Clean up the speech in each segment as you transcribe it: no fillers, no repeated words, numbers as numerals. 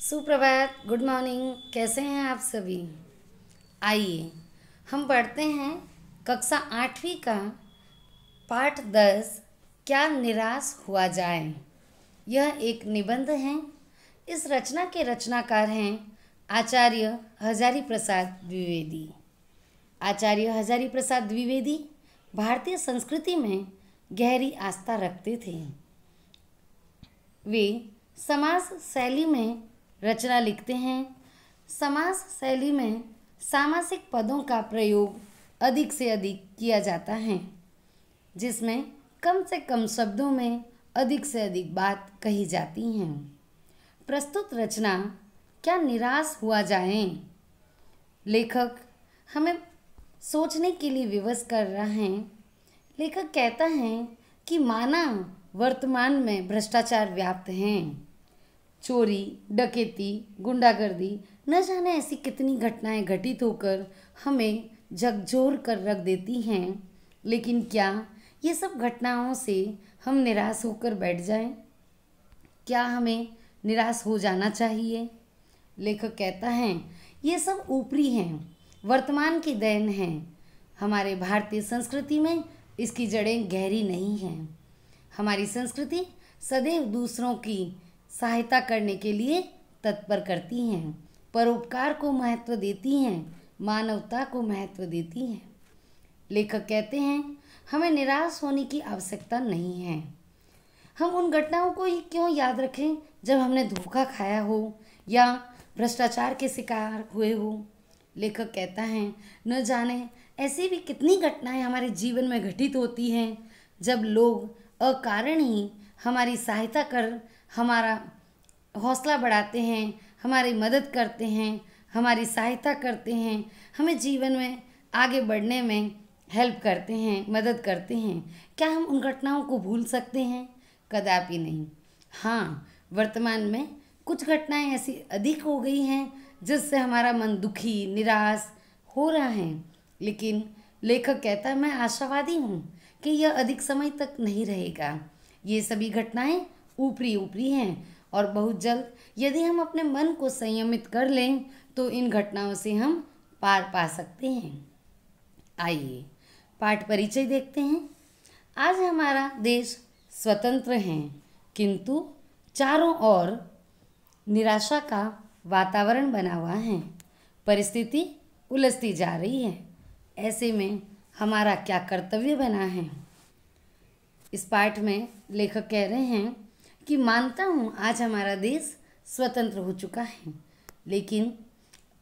सुप्रभात, good morning. कैसे हैं आप सभी? आइए हम पढ़ते हैं कक्षा 8वीं का पाठ 10, क्या निराश हुआ जाए। यह एक निबंध है। इस रचना के रचनाकार हैं आचार्य हजारी प्रसाद द्विवेदी। आचार्य हजारी प्रसाद द्विवेदी भारतीय संस्कृति में गहरी आस्था रखते थे। वे समास शैली में रचना लिखते हैं। समास शैली में सामासिक पदों का प्रयोग अधिक से अधिक किया जाता है, जिसमें कम से कम शब्दों में अधिक से अधिक बात कही जाती हैं। प्रस्तुत रचना क्या निराश हुआ जाए, लेखक हमें सोचने के लिए विवश कर रहा है। लेखक कहता है कि माना वर्तमान में भ्रष्टाचार व्याप्त हैं, चोरी, डकैती, गुंडागर्दी, न जाने ऐसी कितनी घटनाएं घटित होकर हमें झकझोर कर रख देती हैं। लेकिन क्या ये सब घटनाओं से हम निराश होकर बैठ जाएं? क्या हमें निराश हो जाना चाहिए? लेखक कहता है ये सब ऊपरी हैं, वर्तमान की देन है। हमारे भारतीय संस्कृति में इसकी जड़ें गहरी नहीं हैं। हमारी संस्कृति सदैव दूसरों की सहायता करने के लिए तत्पर करती हैं, परोपकार को महत्व देती हैं, मानवता को महत्व देती हैं। लेखक कहते हैं हमें निराश होने की आवश्यकता नहीं है। हम उन घटनाओं को ही क्यों याद रखें जब हमने धोखा खाया हो या भ्रष्टाचार के शिकार हुए हो। लेखक कहता है न जाने ऐसी भी कितनी घटनाएं हमारे जीवन में घटित होती हैं, जब लोग अकारण ही हमारी सहायता कर हमारा हौसला बढ़ाते हैं, हमारी मदद करते हैं, हमारी सहायता करते हैं, हमें जीवन में आगे बढ़ने में हेल्प करते हैं, मदद करते हैं। क्या हम उन घटनाओं को भूल सकते हैं? कदापि नहीं। हाँ, वर्तमान में कुछ घटनाएं ऐसी अधिक हो गई हैं जिससे हमारा मन दुखी, निराश हो रहा है। लेकिन लेखक कहता है मैं आशावादी हूँ कि यह अधिक समय तक नहीं रहेगा। ये सभी घटनाएं ऊपरी ऊपरी हैं और बहुत जल्द यदि हम अपने मन को संयमित कर लें तो इन घटनाओं से हम पार पा सकते हैं। आइए पाठ परिचय देखते हैं। आज हमारा देश स्वतंत्र है, किंतु चारों ओर निराशा का वातावरण बना हुआ है। परिस्थिति उलझती जा रही है। ऐसे में हमारा क्या कर्तव्य बना है? इस पाठ में लेखक कह रहे हैं कि मानता हूँ आज हमारा देश स्वतंत्र हो चुका है, लेकिन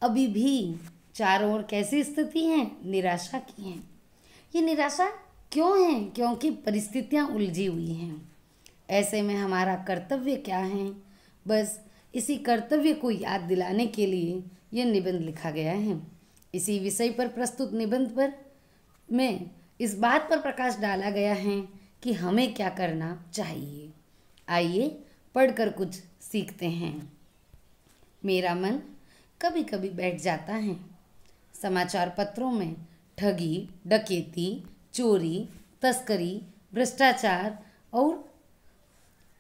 अभी भी चारों ओर कैसी स्थिति है? निराशा की है। ये निराशा क्यों है? क्योंकि परिस्थितियाँ उलझी हुई हैं। ऐसे में हमारा कर्तव्य क्या है? बस इसी कर्तव्य को याद दिलाने के लिए यह निबंध लिखा गया है। इसी विषय पर प्रस्तुत निबंध पर में इस बात पर प्रकाश डाला गया है कि हमें क्या करना चाहिए। आइए पढ़कर कुछ सीखते हैं। मेरा मन कभी कभी बैठ जाता है। समाचार पत्रों में ठगी, डकैती, चोरी, तस्करी, भ्रष्टाचार और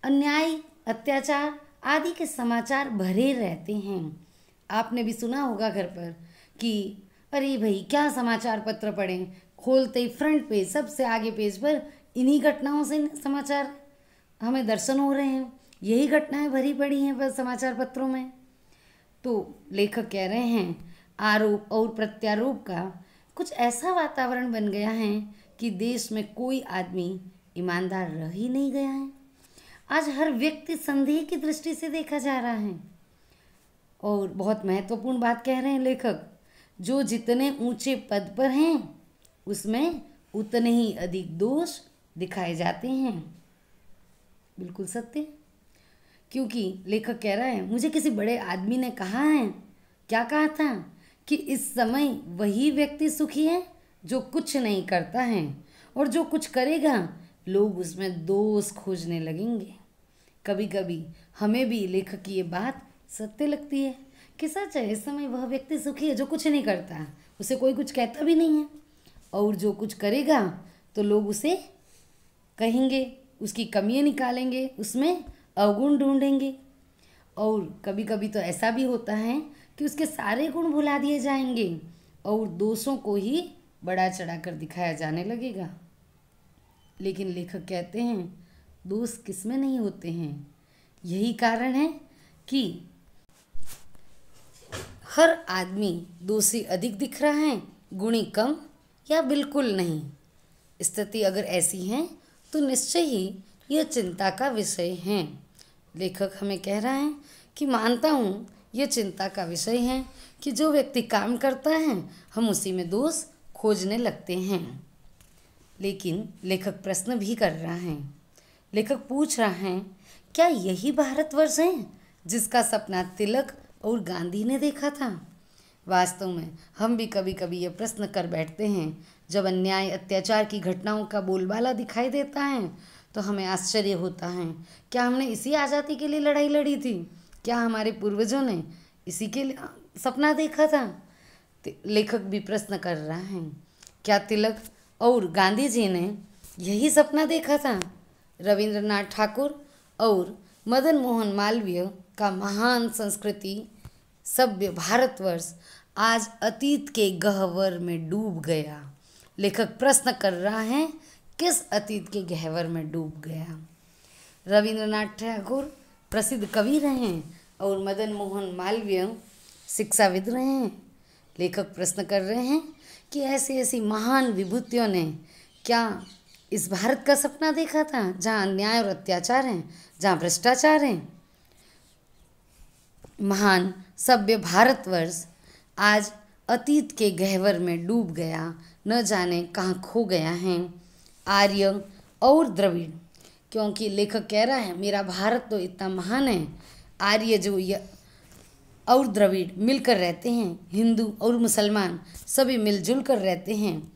अन्याय, अत्याचार आदि के समाचार भरे रहते हैं। आपने भी सुना होगा घर पर कि अरे भाई क्या समाचार पत्र पढ़ें, खोलते ही फ्रंट पेज सबसे आगे पेज पर इन्हीं घटनाओं से समाचार हमें दर्शन हो रहे हैं। यही घटनाएं भरी पड़ी हैं बस समाचार पत्रों में। तो लेखक कह रहे हैं आरोप और प्रत्यारोप का कुछ ऐसा वातावरण बन गया है कि देश में कोई आदमी ईमानदार रह ही नहीं गया है। आज हर व्यक्ति संदेह की दृष्टि से देखा जा रहा है। और बहुत महत्वपूर्ण बात कह रहे हैं लेखक, जो जितने ऊंचे पद पर हैं उसमें उतने ही अधिक दोष दिखाए जाते हैं। बिल्कुल सत्य, क्योंकि लेखक कह रहा है मुझे किसी बड़े आदमी ने कहा है, क्या कहा था कि इस समय वही व्यक्ति सुखी है जो कुछ नहीं करता है, और जो कुछ करेगा लोग उसमें दोष खोजने लगेंगे। कभी कभी हमें भी लेखक की ये बात सत्य लगती है कि सच है, इस समय वह व्यक्ति सुखी है जो कुछ नहीं करता, उसे कोई कुछ कहता भी नहीं है, और जो कुछ करेगा तो लोग उसे कहेंगे, उसकी कमियां निकालेंगे, उसमें अवगुण ढूंढेंगे। और कभी कभी तो ऐसा भी होता है कि उसके सारे गुण भुला दिए जाएंगे और दोषों को ही बड़ा चढ़ाकर दिखाया जाने लगेगा। लेकिन लेखक कहते हैं दोष किसमें नहीं होते हैं। यही कारण है कि हर आदमी दोषी अधिक दिख रहा है, गुणी कम या बिल्कुल नहीं। स्थिति अगर ऐसी है तो निश्चय ही यह चिंता का विषय है। लेखक हमें कह रहा है कि मानता हूँ यह चिंता का विषय है कि जो व्यक्ति काम करता है हम उसी में दोष खोजने लगते हैं। लेकिन लेखक प्रश्न भी कर रहा है। लेखक पूछ रहा है क्या यही भारतवर्ष है जिसका सपना तिलक और गांधी ने देखा था। वास्तव में हम भी कभी कभी ये प्रश्न कर बैठते हैं। जब अन्याय अत्याचार की घटनाओं का बोलबाला दिखाई देता है तो हमें आश्चर्य होता है, क्या हमने इसी आज़ादी के लिए लड़ाई लड़ी थी? क्या हमारे पूर्वजों ने इसी के लिए सपना देखा था? लेखक भी प्रश्न कर रहा है, क्या तिलक और गांधी जी ने यही सपना देखा था? रविंद्रनाथ ठाकुर और मदन मोहन मालवीय का महान संस्कृति सभ्य भारतवर्ष आज अतीत के गह्वर में डूब गया। लेखक प्रश्न कर रहा है किस अतीत के गह्वर में डूब गया? रविंद्रनाथ ठाकुर प्रसिद्ध कवि रहे और मदन मोहन मालवीय शिक्षाविद रहे हैं। लेखक प्रश्न कर रहे हैं कि ऐसी ऐसी महान विभूतियों ने क्या इस भारत का सपना देखा था जहाँ अन्याय और अत्याचार हैं, जहाँ भ्रष्टाचार है? महान सभ्य भारतवर्ष आज अतीत के गह्वर में डूब गया, न जाने कहाँ खो गया है। आर्य और द्रविड़, क्योंकि लेखक कह रहा है मेरा भारत तो इतना महान है। आर्य जो और द्रविड़ मिलकर रहते हैं, हिंदू और मुसलमान सभी मिलजुल कर रहते हैं।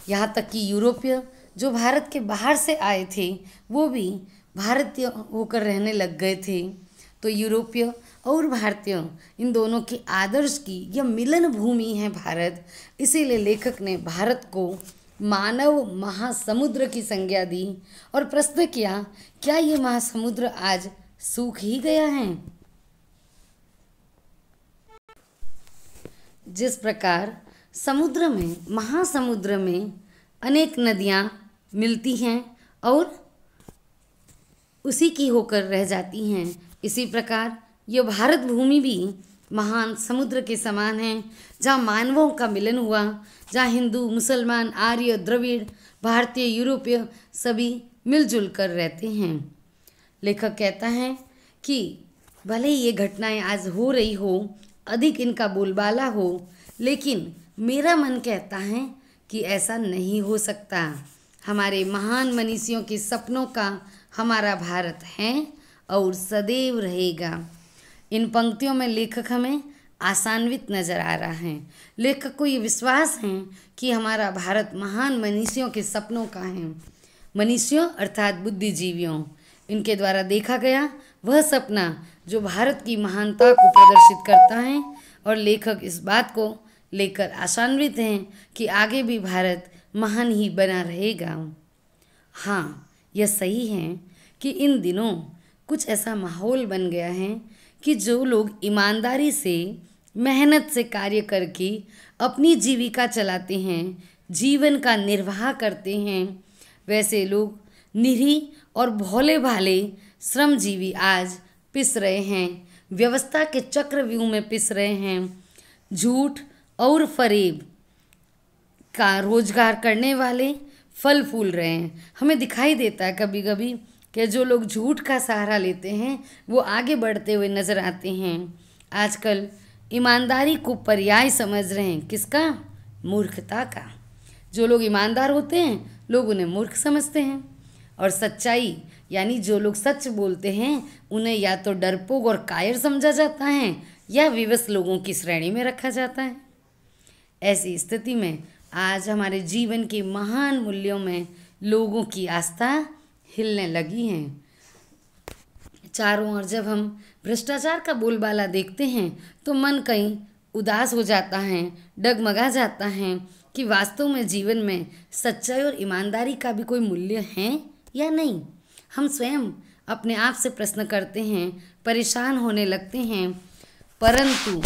यहाँ तक कि यूरोपीय जो भारत के बाहर से आए थे वो भी भारतीय होकर रहने लग गए थे। तो यूरोपीय और भारतीय इन दोनों के आदर्श की यह मिलन भूमि है भारत। इसीलिए लेखक ने भारत को मानव महासमुद्र की संज्ञा दी और प्रश्न किया क्या ये महासमुद्र आज सूख ही गया है? जिस प्रकार समुद्र में महासमुद्र में अनेक नदियाँ मिलती हैं और उसी की होकर रह जाती हैं, इसी प्रकार यह भारत भूमि भी महान समुद्र के समान है जहाँ मानवों का मिलन हुआ, जहाँ हिंदू मुसलमान आर्य द्रविड़ भारतीय यूरोपीय सभी मिलजुल कर रहते हैं। लेखक कहता है कि भले ही ये घटनाएं आज हो रही हो, अधिक इनका बोलबाला हो, लेकिन मेरा मन कहता है कि ऐसा नहीं हो सकता। हमारे महान मनीषियों के सपनों का हमारा भारत है और सदैव रहेगा। इन पंक्तियों में लेखक हमें आशान्वित नजर आ रहा है। लेखक को ये विश्वास है कि हमारा भारत महान मनीषियों के सपनों का है। मनीषियों अर्थात बुद्धिजीवियों, इनके द्वारा देखा गया वह सपना जो भारत की महानता को प्रदर्शित करता है। और लेखक इस बात को लेकर आशान्वित हैं कि आगे भी भारत महान ही बना रहेगा। हाँ, यह सही है कि इन दिनों कुछ ऐसा माहौल बन गया है कि जो लोग ईमानदारी से मेहनत से कार्य करके अपनी जीविका चलाते हैं, जीवन का निर्वाह करते हैं, वैसे लोग निरीह और भोले भाले श्रमजीवी आज पिस रहे हैं, व्यवस्था के चक्रव्यूह में पिस रहे हैं। झूठ और फरेब का रोजगार करने वाले फल फूल रहे हैं। हमें दिखाई देता है कभी कभी कि जो लोग झूठ का सहारा लेते हैं वो आगे बढ़ते हुए नज़र आते हैं। आजकल ईमानदारी को पर्याय समझ रहे हैं, किसका? मूर्खता का। जो लोग ईमानदार होते हैं लोग उन्हें मूर्ख समझते हैं, और सच्चाई यानी जो लोग सच बोलते हैं उन्हें या तो डरपोक और कायर समझा जाता है या विवश लोगों की श्रेणी में रखा जाता है। ऐसी स्थिति में आज हमारे जीवन के महान मूल्यों में लोगों की आस्था हिलने लगी है। चारों ओर जब हम भ्रष्टाचार का बोलबाला देखते हैं तो मन कहीं उदास हो जाता है, डगमगा जाता है कि वास्तव में जीवन में सच्चाई और ईमानदारी का भी कोई मूल्य है या नहीं। हम स्वयं अपने आप से प्रश्न करते हैं, परेशान होने लगते हैं, परंतु